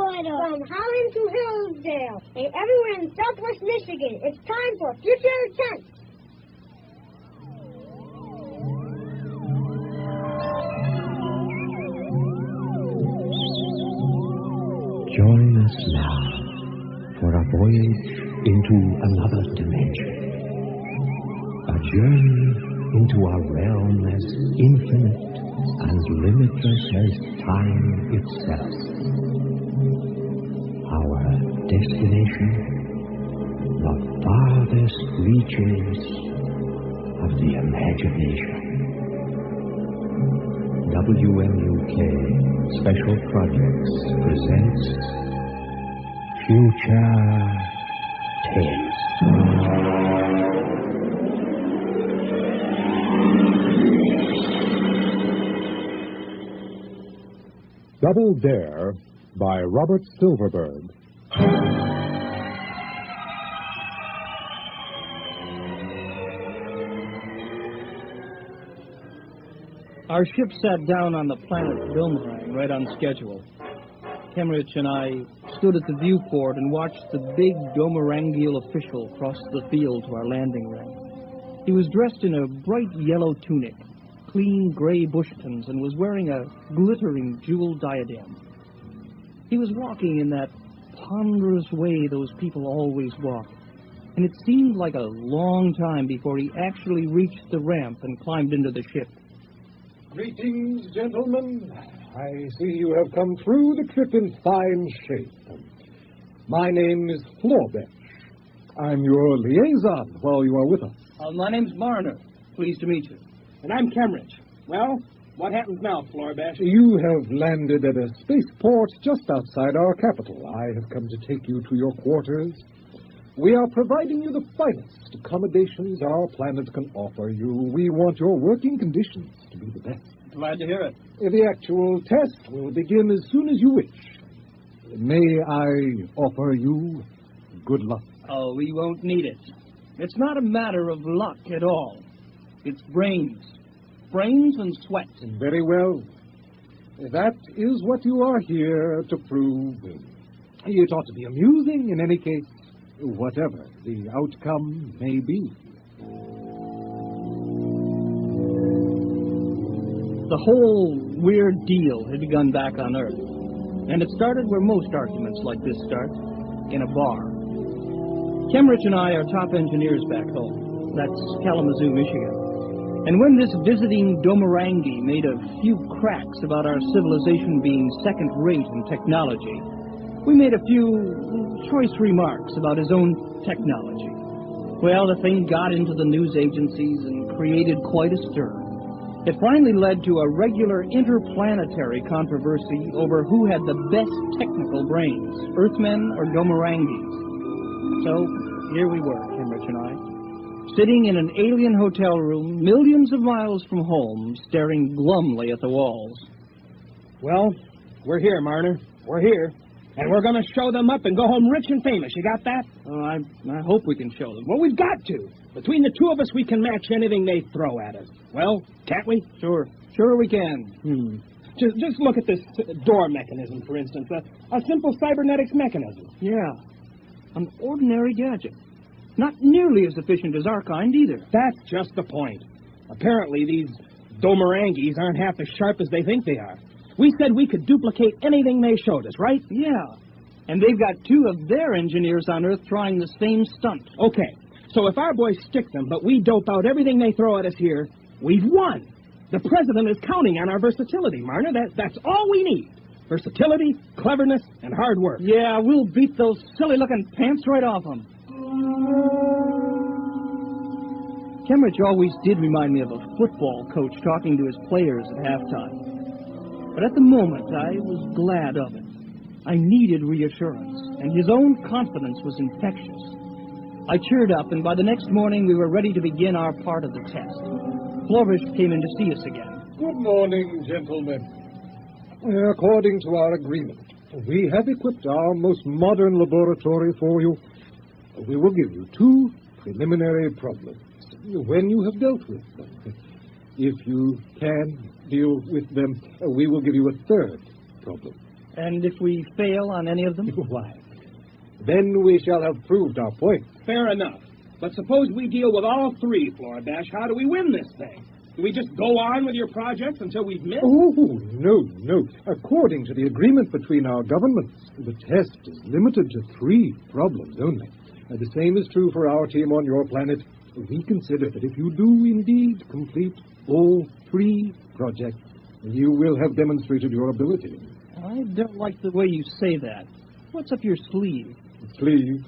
Florida. From Holland to Hillsdale. And everywhere in southwest Michigan. It's time for Future Tense. Join us now for a voyage into another dimension. A journey into a realm as infinite and limitless as time itself. Our destination, the farthest reaches of the imagination. WMUK Special Projects presents Future Tense. Double Dare by Robert Silverberg. Our ship sat down on the planet Bilmerang right on schedule. Kemmerich and I stood at the viewport and watched the big Domerangial official cross the field to our landing ring. He was dressed in a bright yellow tunic, clean gray bushpins, and was wearing a glittering jeweled diadem. He was walking in that ponderous way those people always walk, and it seemed like a long time before he actually reached the ramp and climbed into the ship. Greetings, gentlemen. I see you have come through the trip in fine shape. My name is Florbesh. I'm your liaison while you are with us. My name's Marner. Pleased to meet you. And I'm Kemmerich. Well, what happens now, Florbesh? You have landed at a spaceport just outside our capital. I have come to take you to your quarters. We are providing you the finest accommodations our planet can offer you. We want your working conditions to be the best. Glad to hear it. The actual test will begin as soon as you wish. May I offer you good luck? Oh, we won't need it. It's not a matter of luck at all. It's brains. Brains and sweat. Very well. That is what you are here to prove. It ought to be amusing in any case, whatever the outcome may be. The whole weird deal had begun back on Earth. And it started where most arguments like this start, in a bar. Kemmerich and I are top engineers back home. That's Kalamazoo, Michigan. And when this visiting Domerangi made a few cracks about our civilization being second-rate in technology, we made a few choice remarks about his own technology. Well, the thing got into the news agencies and created quite a stir. It finally led to a regular interplanetary controversy over who had the best technical brains, Earthmen or Domerangis. So, here we were, Kemmerich and I, sitting in an alien hotel room millions of miles from home, staring glumly at the walls. Well, we're here, Marner. We're here. And we're going to show them up and go home rich and famous. You got that? Oh, I hope we can show them. Well, we've got to. Between the two of us, we can match anything they throw at us. Well, can't we? Sure we can. Just look at this door mechanism, for instance. A simple cybernetics mechanism. Yeah. An ordinary gadget. Not nearly as efficient as our kind, either. That's just the point. Apparently, these Domerangis aren't half as sharp as they think they are. We said we could duplicate anything they showed us, right? Yeah. And they've got two of their engineers on Earth trying the same stunt. Okay. So if our boys stick them, but we dope out everything they throw at us here, we've won. The president is counting on our versatility, Marner. That's all we need. Versatility, cleverness, and hard work. Yeah, we'll beat those silly-looking pants right off them. Kemmerich always did remind me of a football coach talking to his players at halftime. But at the moment, I was glad of it. I needed reassurance, and his own confidence was infectious. I cheered up, and by the next morning, we were ready to begin our part of the test. Florbesh came in to see us again. Good morning, gentlemen. According to our agreement, we have equipped our most modern laboratory for you. We will give you 2 preliminary problems when you have dealt with them. If you can deal with them, we will give you a 3rd problem. And if we fail on any of them? Why, then we shall have proved our point. Fair enough. But suppose we deal with all three, Florbash. How do we win this thing? Do we just go on with your projects until we've missed? Oh, no. According to the agreement between our governments, the test is limited to 3 problems only. The same is true for our team on your planet. We consider that if you do indeed complete all 3 projects, you will have demonstrated your ability. I don't like the way you say that. What's up your sleeve? Sleeve?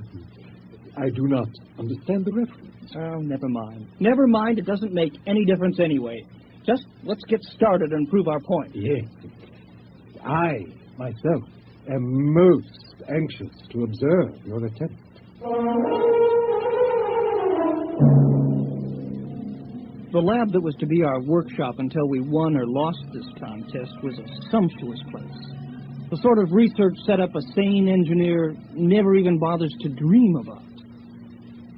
I do not understand the reference. Oh, never mind. Never mind. It doesn't make any difference anyway. Just let's get started and prove our point. Yes. I, myself, am most anxious to observe your attempt. The lab that was to be our workshop until we won or lost this contest was a sumptuous place. The sort of research setup a sane engineer never even bothers to dream about.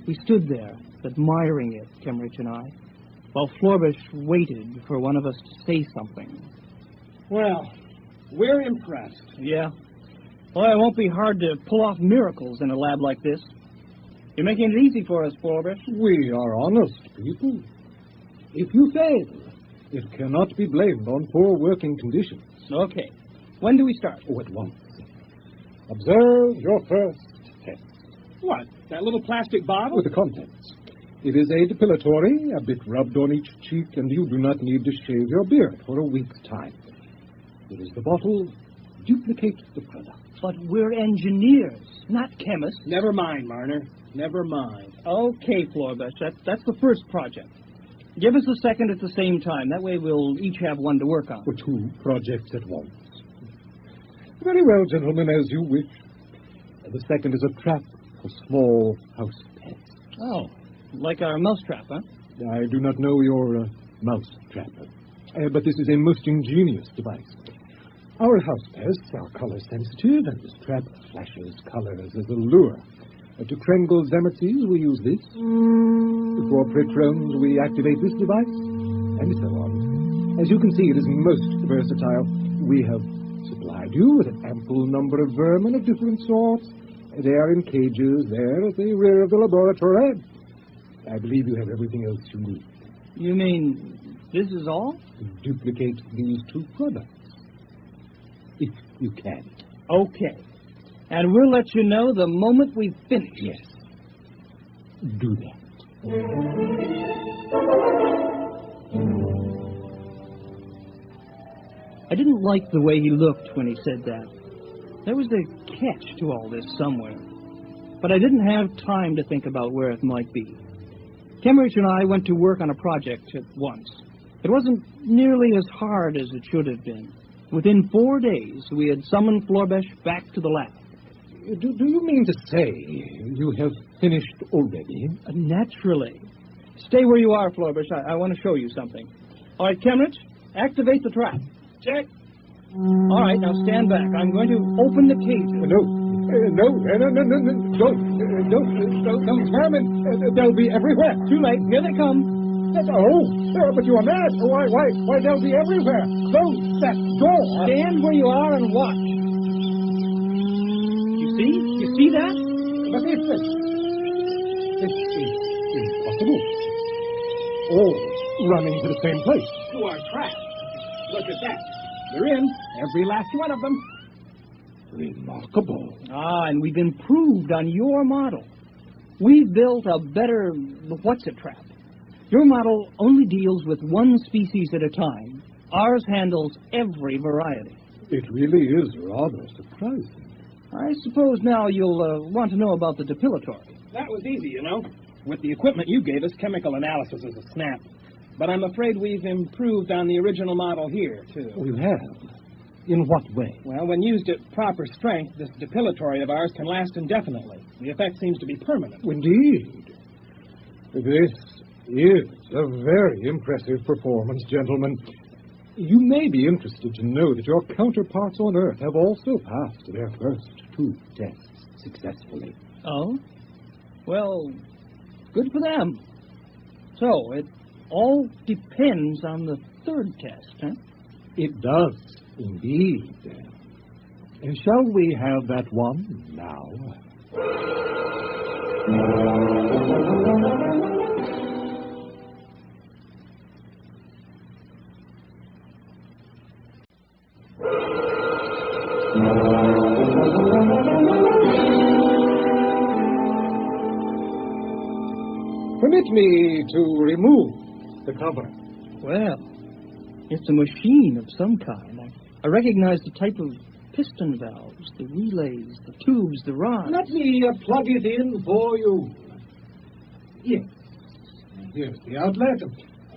We stood there, admiring it, Kemmerich and I, while Florbash waited for one of us to say something. Well, we're impressed. Yeah? Well, it won't be hard to pull off miracles in a lab like this. You're making it easy for us, Florbash. We are honest people. If you fail, it cannot be blamed on poor working conditions. Okay. When do we start? Oh, at once. Observe your first test. What? That little plastic bottle? With the contents. It is a depilatory, a bit rubbed on each cheek, and you do not need to shave your beard for a week's time. It is the bottle. Duplicate the product. But we're engineers, not chemists. Never mind, Marner. Never mind. Okay, Florbash, that's the first project. Give us the second at the same time. That way we'll each have one to work on. For 2 projects at once. Very well, gentlemen, as you wish. The second is a trap for small house pets. Oh, like our mousetrap, huh? I do not know your mouse trap, but this is a most ingenious device. Our house pests are color sensitive, and this trap flashes colors as a lure. To Krengel's Demertzes, we use this. For Pritrones, we activate this device, and so on. As you can see, it is most versatile. We have supplied you with an ample number of vermin of different sorts. They are in cages there at the rear of the laboratory. I believe you have everything else you need. You mean this is all? To duplicate these 2 products. If you can. Okay. And we'll let you know the moment we've finished. Yes. Do that. I didn't like the way he looked when he said that. There was a catch to all this somewhere. But I didn't have time to think about where it might be. Kemmerich and I went to work on a project at once. It wasn't nearly as hard as it should have been. Within 4 days, we had summoned Florbash back to the lab. Do you mean to say you have finished already? Naturally. Stay where you are, Florbash. I want to show you something. All right, Kemmerich, activate the trap. Check. All right, now stand back. I'm going to open the cages. No, don't, vermin. They'll be everywhere. Too late. Here they come. But you are mad. Why, they'll be everywhere. Close that door. Stand where you are and watch. You see that? But this is impossible. All running to the same place. To our trap. Look at that. They're in. Every last one of them. Remarkable. And we've improved on your model. We've built a better what's-it-trap. Your model only deals with one species at a time. Ours handles every variety. It really is rather surprising. I suppose now you'll want to know about the depilatory. That was easy, you know. With the equipment you gave us, chemical analysis is a snap. But I'm afraid we've improved on the original model here, too. You have? In what way? Well, when used at proper strength, this depilatory of ours can last indefinitely. The effect seems to be permanent. Indeed. This is a very impressive performance, gentlemen. You may be interested to know that your counterparts on Earth have also passed their first 2 tests successfully. Oh? Well, good for them. So, it all depends on the 3rd test, huh? It does, indeed. Shall we have that one now? Permit me to remove the cover. Well, it's a machine of some kind. I recognize the type of piston valves, the relays, the tubes, the rods. Let me plug it in for you. Yes. Here's the outlet.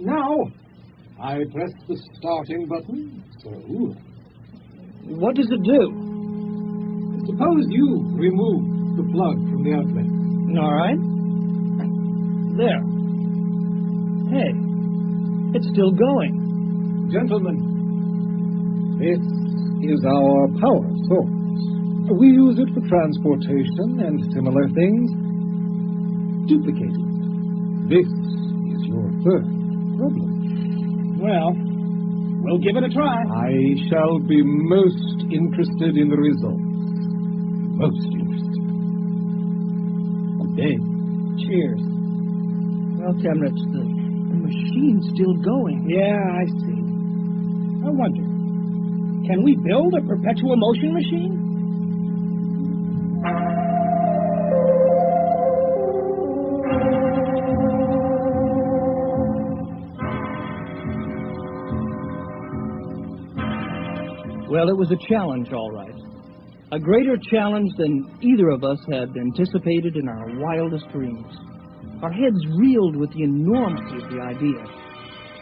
Now, I press the starting button, so... What does it do? Suppose you remove the plug from the outlet. All right. There. Hey, it's still going. Gentlemen, this is our power source. We use it for transportation and similar things. Duplicate it. This is your third problem. Well, we'll give it a try. I shall be most interested in the results. Most interested. Good day. Cheers. Well, Cameron, the machine's still going. Yeah, I see. I wonder, can we build a perpetual motion machine? Well, it was a challenge, all right. A greater challenge than either of us had anticipated in our wildest dreams. Our heads reeled with the enormity of the idea.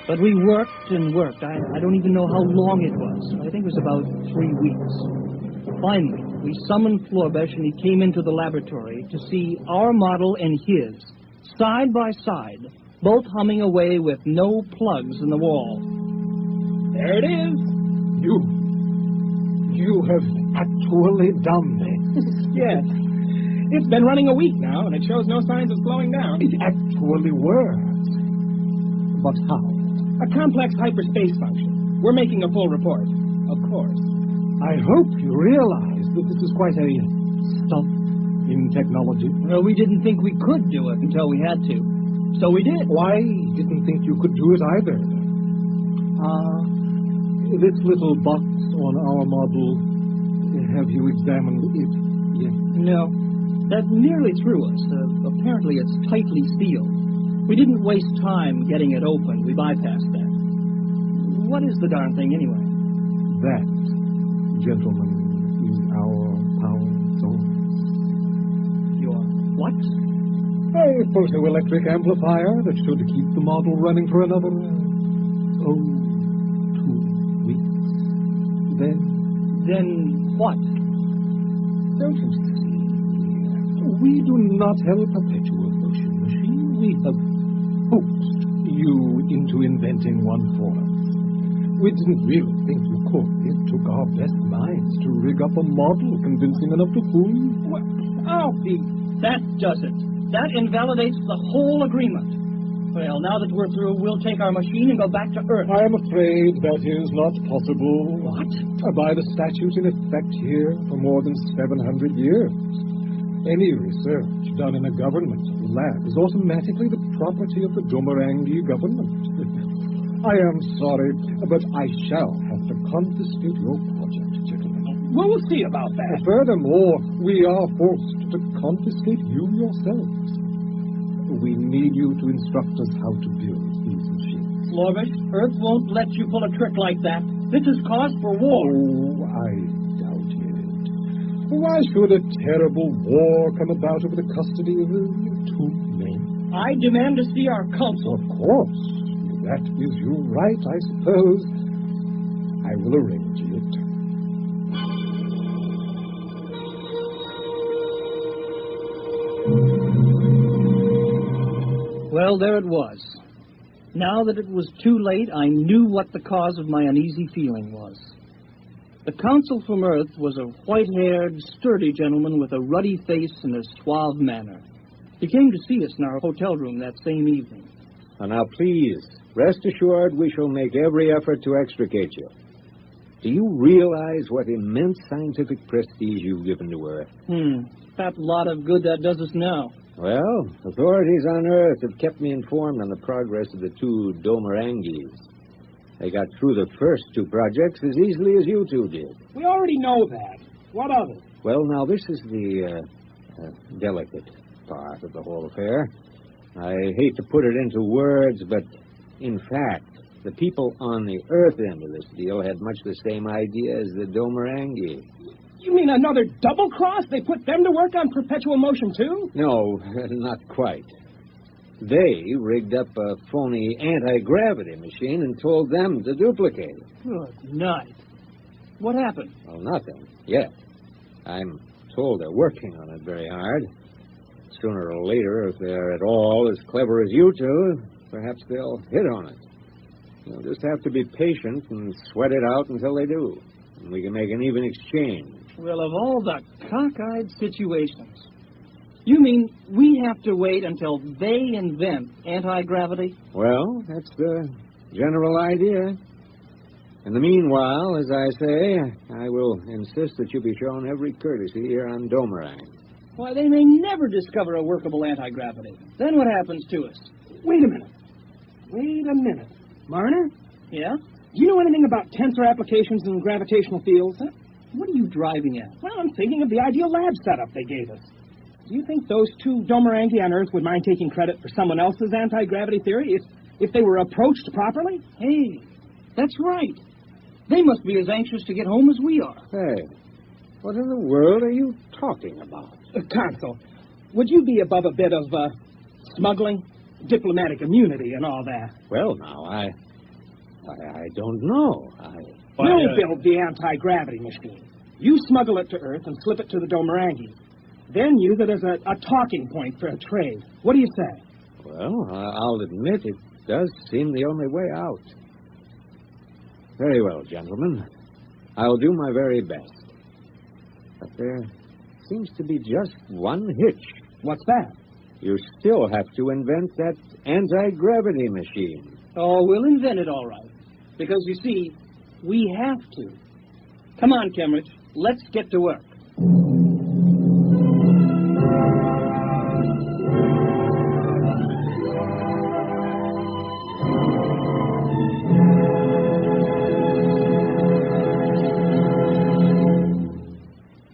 But we worked and worked. I don't even know how long it was. I think it was about 3 weeks. Finally, we summoned Florbesh, and he came into the laboratory to see our model and his, side by side, both humming away with no plugs in the wall. There it is. You have actually done this. Yes. It's been running a week now, and it shows no signs of slowing down. It actually works. But how? A complex hyperspace function. We're making a full report, of course. I hope you realize that this is quite a stunt in technology. Well, we didn't think we could do it until we had to. So we did. Why didn't think you could do it either? This little box on our model, have you examined it yet? No. That nearly threw us. Apparently it's tightly sealed. We didn't waste time getting it open. We bypassed that. What is the darn thing anyway? That, gentlemen, is our power source. Your what? A photoelectric amplifier that should keep the model running for another, 2 weeks. Then what? Don't you see? We do not have a perpetual motion machine. We have hoaxed you into inventing one for us. We didn't really think you could. It took our best minds to rig up a model convincing enough to fool you. What? That does it. That invalidates the whole agreement. Well, now that we're through, we'll take our machine and go back to Earth. I am afraid that is not possible. What? By the statute in effect here for more than 700 years. Any research done in a government lab is automatically the property of the Domerangi government. I am sorry, but I shall have to confiscate your project, gentlemen. We'll see about that. Furthermore, we are forced to confiscate you yourselves. We need you to instruct us how to build these machines. Florbesh, Earth won't let you pull a trick like that. This is cause for war. Oh, I doubt it. Why should a terrible war come about over the custody of 2 men? I demand to see our council. Of course. That is your right, I suppose. I will arrange it. Well, there it was. Now that it was too late, I knew what the cause of my uneasy feeling was. The consul from Earth was a white-haired, sturdy gentleman with a ruddy face and a suave manner. He came to see us in our hotel room that same evening. Now, please, rest assured we shall make every effort to extricate you. Do you realize what immense scientific prestige you've given to Earth? That lot of good that does us now. Well, authorities on Earth have kept me informed on the progress of the two Domerangis. They got through the first two projects as easily as you two did. We already know that. What of it? Well, now, this is the delicate part of the whole affair. I hate to put it into words, but in fact, the people on the Earth end of this deal had much the same idea as the Domerangi. You mean another double cross? They put them to work on perpetual motion, too? No, not quite. They rigged up a phony anti-gravity machine and told them to duplicate it. Good night. What happened? Well, nothing yet. I'm told they're working on it very hard. Sooner or later, if they're at all as clever as you two, perhaps they'll hit on it. You'll just have to be patient and sweat it out until they do. And we can make an even exchange. Well, of all the cockeyed situations, you mean we have to wait until they invent anti-gravity? Well, that's the general idea. In the meanwhile, as I say, I will insist that you be shown every courtesy here on Domerang. Why, they may never discover a workable anti-gravity. Then what happens to us? Wait a minute. Marner? Yeah? Do you know anything about tensor applications in gravitational fields? Huh? What are you driving at? Well, I'm thinking of the ideal lab setup they gave us. Do you think those two Domerangi on Earth would mind taking credit for someone else's anti-gravity theory if they were approached properly? Hey, that's right. They must be as anxious to get home as we are. Hey, what in the world are you talking about? Consul, would you be above a bit of smuggling, diplomatic immunity, and all that? Well, now, I don't know. We'll build the anti-gravity machine. You smuggle it to Earth and slip it to the Domerangi. Then use it as a talking point for a trade. What do you say? Well, I'll admit it does seem the only way out. Very well, gentlemen. I'll do my very best. But there seems to be just one hitch. What's that? You still have to invent that anti-gravity machine. Oh, we'll invent it all right. Because, you see, we have to. Come on, Kemmeridge. Let's get to work.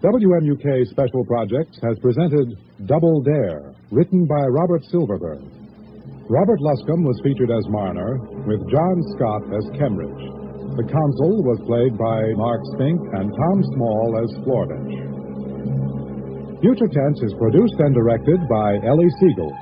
WMUK Special Projects has presented Double Dare, written by Robert Silverberg. Robert Luscombe was featured as Marner, with John Scott as Kemmeridge. The consul was played by Mark Spink and Tom Small as Floorbench. Future Tense is produced and directed by Ellie Siegel.